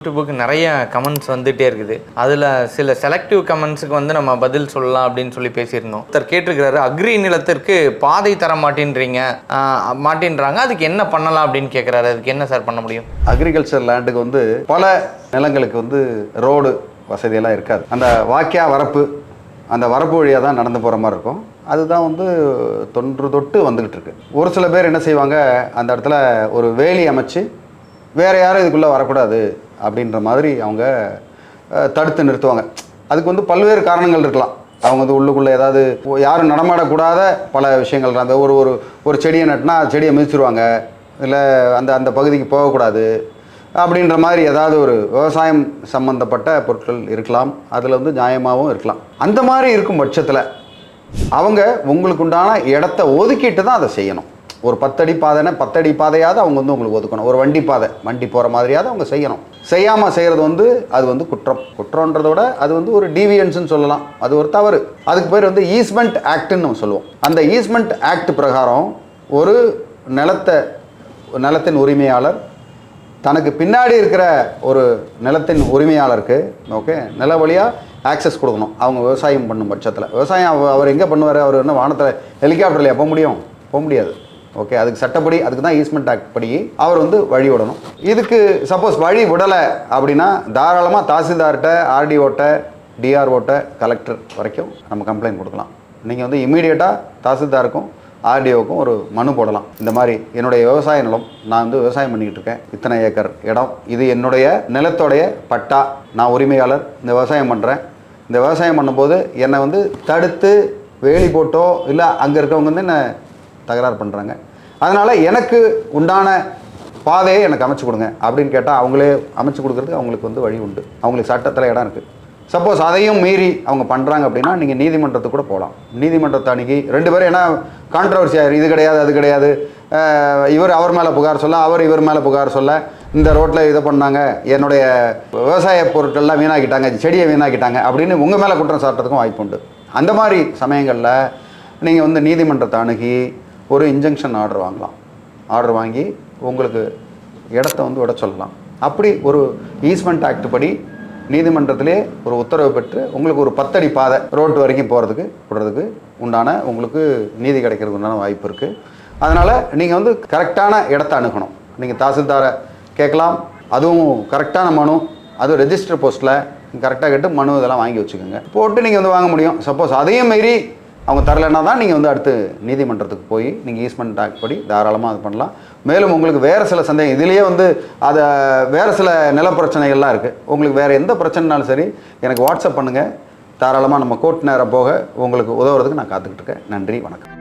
யூடியூபுக்கு நிறைய கமெண்ட்ஸ் வந்துகிட்டே இருக்குது. அதில் சில செலக்டிவ் கமெண்ட்ஸுக்கு வந்து நம்ம பதில் சொல்லலாம் அப்படின்னு சொல்லி பேசியிருந்தோம். ஒருத்தர் கேட்டிருக்கிறாரு, அக்ரி நிலத்திற்கு பாதை தர மாட்டேன்றாங்க, அதுக்கு என்ன பண்ணலாம் அப்படின்னு கேட்குறாரு. அதுக்கு என்ன சார் பண்ண முடியும்? அக்ரிகல்ச்சர் லேண்டுக்கு வந்து பல நிலங்களுக்கு வந்து ரோடு வசதியெல்லாம் இருக்காது. அந்த வாக்கியா வரப்பு, அந்த வரப்பு வழியாக தான் நடந்து போகிற மாதிரி இருக்கும். அதுதான் வந்து தொன்று வந்துக்கிட்டு இருக்கு. ஒரு சில பேர் என்ன செய்வாங்க, அந்த இடத்துல ஒரு வேலி அமைச்சு வேறு யாரும் இதுக்குள்ளே வரக்கூடாது அப்படின்ற மாதிரி அவங்க தடுத்து நிறுத்துவாங்க. அதுக்கு வந்து பல்வேறு காரணங்கள் இருக்கலாம். அவங்க வந்து உள்ளுக்குள்ளே ஏதாவது யாரும் நடமாடக்கூடாத பல விஷயங்கள், அந்த ஒரு ஒரு ஒரு செடியை நட்டினா செடியை மிதிச்சிருவாங்க, இல்லை அந்த அந்த பகுதிக்கு போகக்கூடாது அப்படின்ற மாதிரி ஏதாவது ஒரு விவசாயம் சம்மந்தப்பட்ட பொருட்கள் இருக்கலாம். அதில் வந்து நியாயமாகவும் இருக்கலாம். அந்த மாதிரி இருக்கும் பட்சத்தில் அவங்க உங்களுக்கு உண்டான இடத்த ஒதுக்கிட்டு தான் அதை செய்யணும். ஒரு 10 அடி பாதைன்னா 10 அடி பாதையாவது அவங்க வந்து உங்களுக்கு ஒதுக்கணும். ஒரு வண்டி போகிற மாதிரியாவது அவங்க செய்யணும். செய்யாமல் செய்கிறது வந்து அது வந்து குற்றன்றதை விட அது வந்து ஒரு டீவியன்ஸ்னு சொல்லலாம். அது ஒரு தவறு. அதுக்கு பேர் வந்து ஈஸ்மெண்ட் ஆக்ட்னு நம்ம சொல்லுவோம். அந்த ஈஸ்மெண்ட் ஆக்ட் பிரகாரம் ஒரு நிலத்தின் உரிமையாளர் தனக்கு பின்னாடி இருக்கிற ஒரு நிலத்தின் உரிமையாளருக்கு நில வழியாக ஆக்சஸ் கொடுக்கணும். அவங்க விவசாயம் பண்ணும் பட்சத்தில் விவசாயம் அவர் எங்கே பண்ணுவார்? அவர் என்ன வானத்தில் ஹெலிகாப்டரில் போக முடியாது. அதுக்கு சட்டப்படி, அதுக்கு தான் ஈஸ்மெண்ட் ஆக்ட் படி அவர் வந்து வழி விடணும். இதுக்கு சப்போஸ் வழி விடலை அப்படின்னா தாராளமாக தாசில்தார்கிட்ட, ஆர்டிஓட்ட, டிஆர்ஓட்ட, கலெக்டர் வரைக்கும் நம்ம கம்ப்ளைண்ட் கொடுக்கலாம். நீங்கள் வந்து இமீடியட்டாக தாசில்தாருக்கும் ஆர்டிஓக்கும் ஒரு மனு போடலாம். இந்த மாதிரி என்னுடைய விவசாய நிலம், நான் வந்து விவசாயம் பண்ணிக்கிட்டு இருக்கேன், இத்தனை ஏக்கர் இடம், இது என்னுடைய நிலத்தோடைய பட்டா, நான் உரிமையாளர், இந்த விவசாயம் பண்ணுறேன். இந்த விவசாயம் பண்ணும்போது என்னை வந்து தடுத்து வேலி போட்டோ இல்லை அங்கே இருக்கவங்க வந்து என்ன தகராறு பண்ணுறாங்க, அதனால் எனக்கு உண்டான பாதையை எனக்கு அமைச்சு கொடுங்க அப்படின்னு கேட்டால் அவங்களே அமைச்சு கொடுக்குறதுக்கு அவங்களுக்கு வந்து வழி உண்டு. அவங்களுக்கு சட்டத்தில் இடம் இருக்குது. சப்போஸ் அதையும் மீறி அவங்க பண்ணுறாங்க அப்படின்னா நீங்கள் நீதிமன்றத்துக்கு கூட போகலாம். நீதிமன்றத்தை அணுகி 2 பேரும் ஏன்னா கான்ட்ரவர்சி ஆயிரும். இது கிடையாது, அது கிடையாது, இவர் அவர் மேலே புகார் சொல்ல, அவர் இவர் மேலே புகார் சொல்ல, இந்த ரோட்டில் இதை பண்ணாங்க, என்னுடைய விவசாய பொருட்கள்லாம் வீணாக்கிட்டாங்க, செடியை வீணாக்கிட்டாங்க அப்படின்னு உங்கள் மேலே குற்றம் சாட்டுறதுக்கும் வாய்ப்பு உண்டு. அந்த மாதிரி சமயங்களில் நீங்கள் வந்து நீதிமன்றத்தை அணுகி ஒரு இன்ஜங்ஷன் ஆர்டர் வாங்கலாம். ஆர்டர் வாங்கி உங்களுக்கு இடத்த வந்து விட சொல்லலாம். அப்படி ஒரு ஈஸ்மெண்ட் ஆக்ட் படி நீதிமன்றத்திலே ஒரு உத்தரவு பெற்று உங்களுக்கு ஒரு 10 அடி பாதை ரோட்டு வரைக்கும் விடுறதுக்கு உண்டான உங்களுக்கு நீதி கிடைக்கிறதுக்கு உண்டான வாய்ப்பு இருக்குது. அதனால் நீங்கள் வந்து கரெக்டான இடத்த அணுகணும். நீங்கள் தாசில்தாரை கேட்கலாம். அதுவும் கரெக்டான மனு, அதுவும் ரெஜிஸ்டர் போஸ்ட்டில் கரெக்டாக கேட்டு மனு இதெல்லாம் வாங்கி வச்சுக்கோங்க, போட்டு நீங்கள் வந்து வாங்க முடியும். சப்போஸ் அதையும் மீறி அவங்க தரலைன்னா தான் நீங்கள் வந்து அடுத்து நீதிமன்றத்துக்கு போய் நீங்கள் ஈஸ்மெண்ட் ஆக்ட் படி தாராளமாக அது பண்ணலாம். மேலும் உங்களுக்கு வேறு சில சந்தேகம், இதுலேயே வந்து அதை வேறு சில நில பிரச்சனைகள்லாம் இருக்குது. உங்களுக்கு வேறு எந்த பிரச்சனைனாலும் சரி எனக்கு வாட்ஸ்அப் பண்ணுங்கள். தாராளமாக நம்ம கோர்ட் நேரம் போக உங்களுக்கு உதவுறதுக்கு நான் காத்துக்கிட்டு இருக்கேன். நன்றி, வணக்கம்.